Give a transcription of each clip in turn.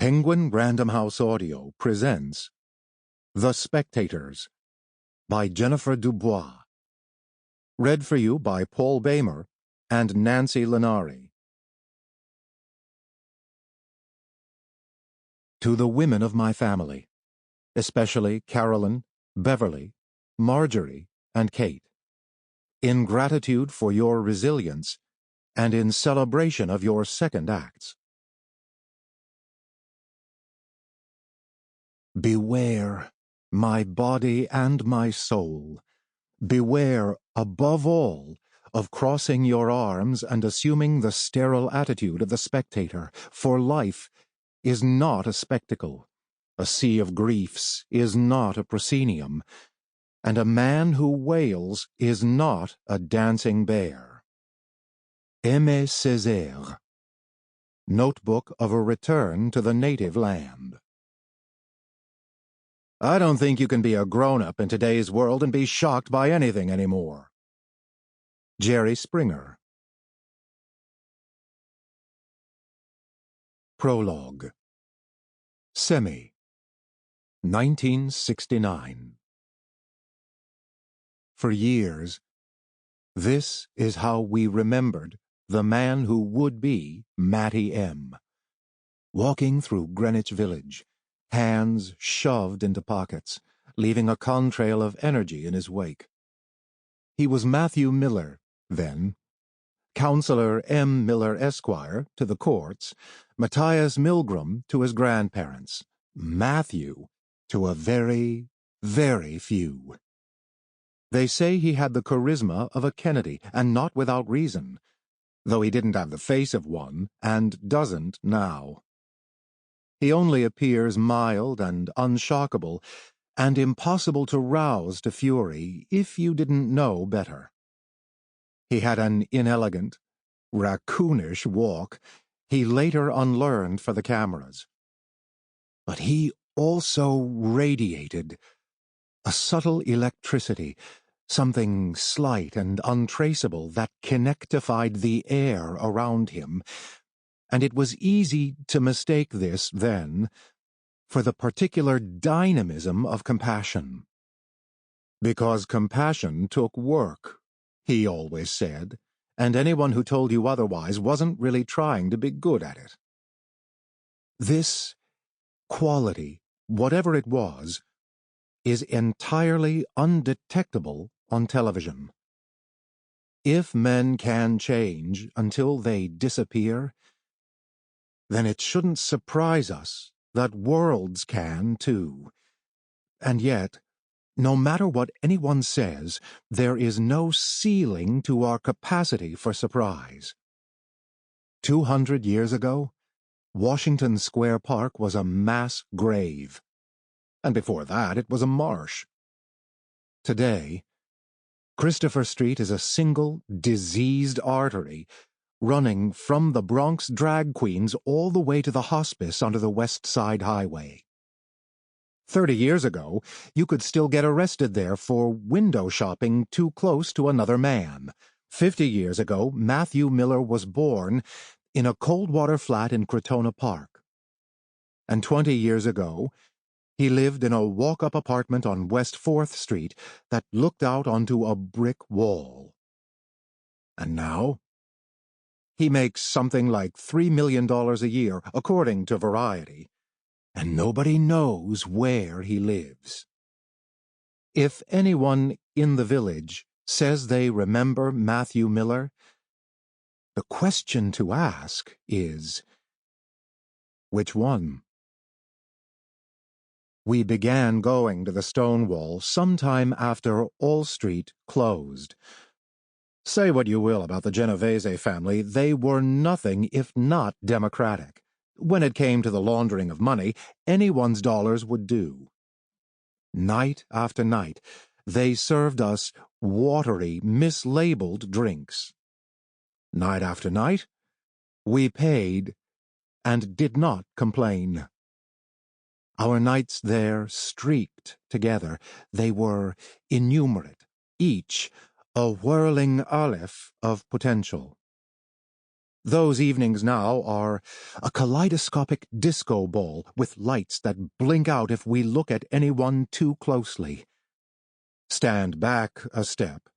Penguin Random House Audio presents The Spectators by Jennifer DuBois. Read for you by Paul Boehmer and Nancy Linari. To the women of my family, especially Carolyn, Beverly, Marjorie, and Kate, in gratitude for your resilience and in celebration of your second acts. Beware, my body and my soul. Beware, above all, of crossing your arms and assuming the sterile attitude of the spectator, for life is not a spectacle. A sea of griefs is not a proscenium, and a man who wails is not a dancing bear. Aimé Césaire. Notebook of a Return to the Native Land. I don't think you can be a grown-up in today's world and be shocked by anything anymore. Jerry Springer. Prologue. Semi. 1969. For years, this is how we remembered the man who would be Mattie M. Walking through Greenwich Village, hands shoved into pockets, leaving a contrail of energy in his wake. He was Matthew Miller, then, Counselor M. Miller, Esquire, to the courts, Matthias Milgram to his grandparents, Matthew to a very, very few. They say he had the charisma of a Kennedy, and not without reason, though he didn't have the face of one, and doesn't now. He only appears mild and unshockable, and impossible to rouse to fury if you didn't know better. He had an inelegant, raccoonish walk he later unlearned for the cameras. But he also radiated a subtle electricity, something slight and untraceable that connectified the air around him, and it was easy to mistake this, then, for the particular dynamism of compassion. Because compassion took work, he always said, and anyone who told you otherwise wasn't really trying to be good at it. This quality, whatever it was, is entirely undetectable on television. If men can change until they disappear, then it shouldn't surprise us that worlds can, too. And yet, no matter what anyone says, there is no ceiling to our capacity for surprise. 200 years ago, Washington Square Park was a mass grave, and before that it was a marsh. Today, Christopher Street is a single, diseased artery running from the Bronx drag queens all the way to the hospice under the West Side Highway. 30 years ago, you could still get arrested there for window shopping too close to another man. 50 years ago, Matthew Miller was born in a cold-water flat in Crotona Park. And 20 years ago, he lived in a walk-up apartment on West 4th Street that looked out onto a brick wall. And now, he makes something like $3 million a year, according to Variety, and nobody knows where he lives. If anyone in the village says they remember Matthew Miller, the question to ask is, which one? We began going to the Stonewall sometime after All Street closed. Say what you will about the Genovese family, they were nothing if not democratic. When it came to the laundering of money, anyone's dollars would do. Night after night, they served us watery, mislabeled drinks. Night after night, we paid and did not complain. Our nights there streaked together. They were innumerate, each a whirling aleph of potential. Those evenings now are a kaleidoscopic disco ball with lights that blink out if we look at anyone too closely. Stand back a step,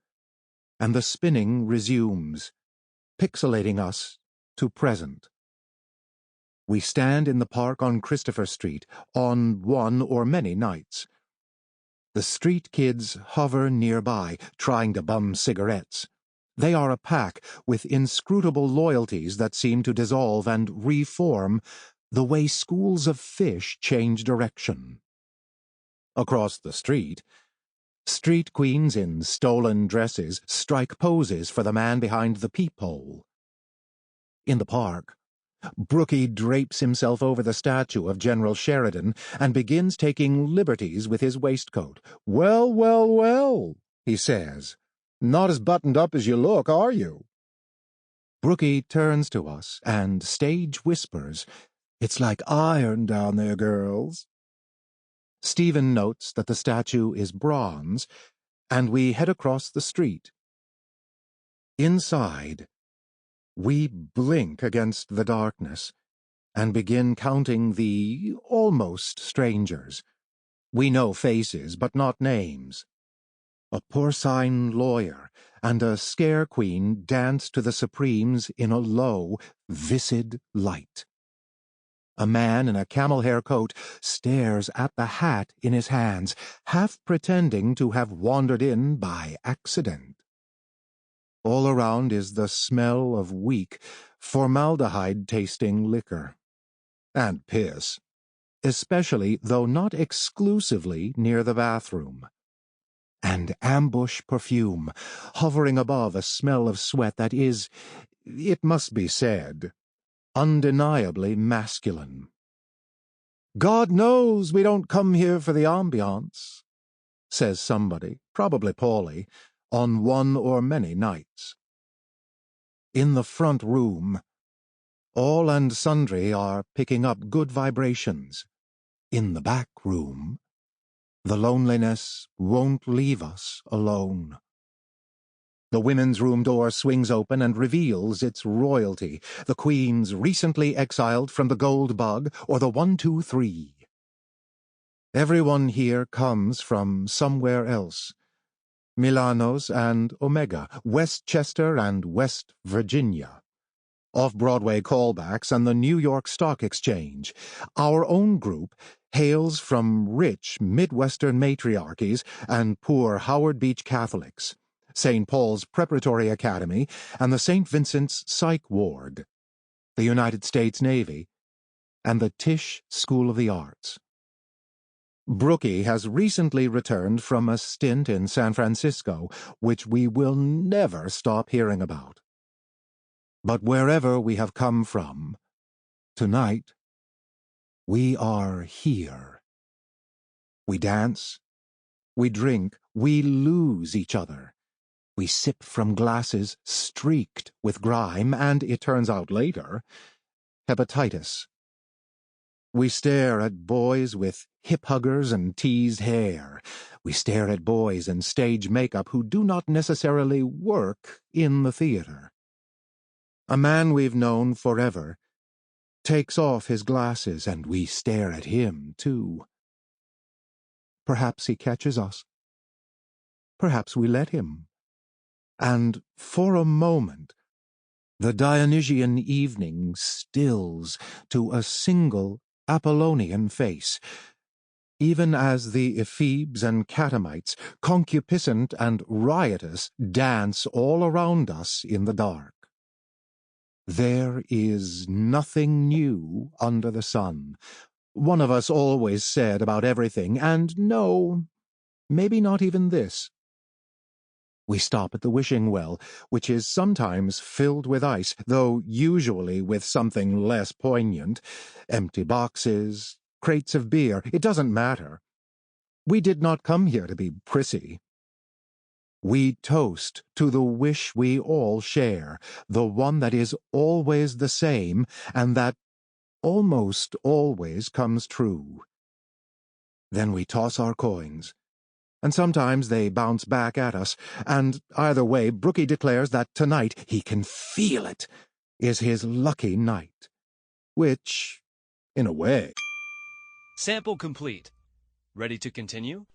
and the spinning resumes, pixelating us to present. We stand in the park on Christopher Street on one or many nights. The street kids hover nearby, trying to bum cigarettes. They are a pack with inscrutable loyalties that seem to dissolve and reform the way schools of fish change direction. Across the street, street queens in stolen dresses strike poses for the man behind the peephole. In the park, Brookie drapes himself over the statue of General Sheridan and begins taking liberties with his waistcoat. "Well, well, well," he says. "Not as buttoned up as you look, are you?" Brookie turns to us and stage whispers, "It's like iron down there, girls." Stephen notes that the statue is bronze, and we head across the street. Inside, we blink against the darkness and begin counting the almost strangers. We know faces, but not names. A porcine lawyer and a scare queen dance to the Supremes in a low, viscid light. A man in a camel hair coat stares at the hat in his hands, half pretending to have wandered in by accident. All around is the smell of weak, formaldehyde-tasting liquor. And piss, especially, though not exclusively, near the bathroom. And ambush perfume, hovering above a smell of sweat that is, it must be said, undeniably masculine. "God knows we don't come here for the ambiance," says somebody, probably Paulie, on one or many nights. In the front room, all and sundry are picking up good vibrations. In the back room, the loneliness won't leave us alone. The women's room door swings open and reveals its royalty, the queens recently exiled from the Gold Bug or the 123. Everyone here comes from somewhere else. Milanos and Omega, Westchester and West Virginia. Off-Broadway callbacks and the New York Stock Exchange. Our own group hails from rich Midwestern matriarchies and poor Howard Beach Catholics, St. Paul's Preparatory Academy, and the St. Vincent's Psych Ward, the United States Navy, and the Tisch School of the Arts. Brookie has recently returned from a stint in San Francisco, which we will never stop hearing about. But wherever we have come from, tonight, we are here. We dance, we drink, we lose each other. We sip from glasses streaked with grime and, it turns out later, hepatitis. We stare at boys with hip-huggers and teased hair. We stare at boys in stage makeup who do not necessarily work in the theater. A man we've known forever takes off his glasses, and we stare at him, too. Perhaps he catches us. Perhaps we let him. And for a moment, the Dionysian evening stills to a single Apollonian face, even as the ephebes and catamites, concupiscent and riotous, dance all around us in the dark. There is nothing new under the sun. One of us always said about everything, and no, maybe not even this. We stop at the wishing well, which is sometimes filled with ice, though usually with something less poignant. Empty boxes, crates of beer, it doesn't matter. We did not come here to be prissy. We toast to the wish we all share, the one that is always the same, and that almost always comes true. Then we toss our coins, and sometimes they bounce back at us, and either way Brookie declares that tonight he can feel it. is his lucky night, which, in a way... Sample complete. Ready to continue?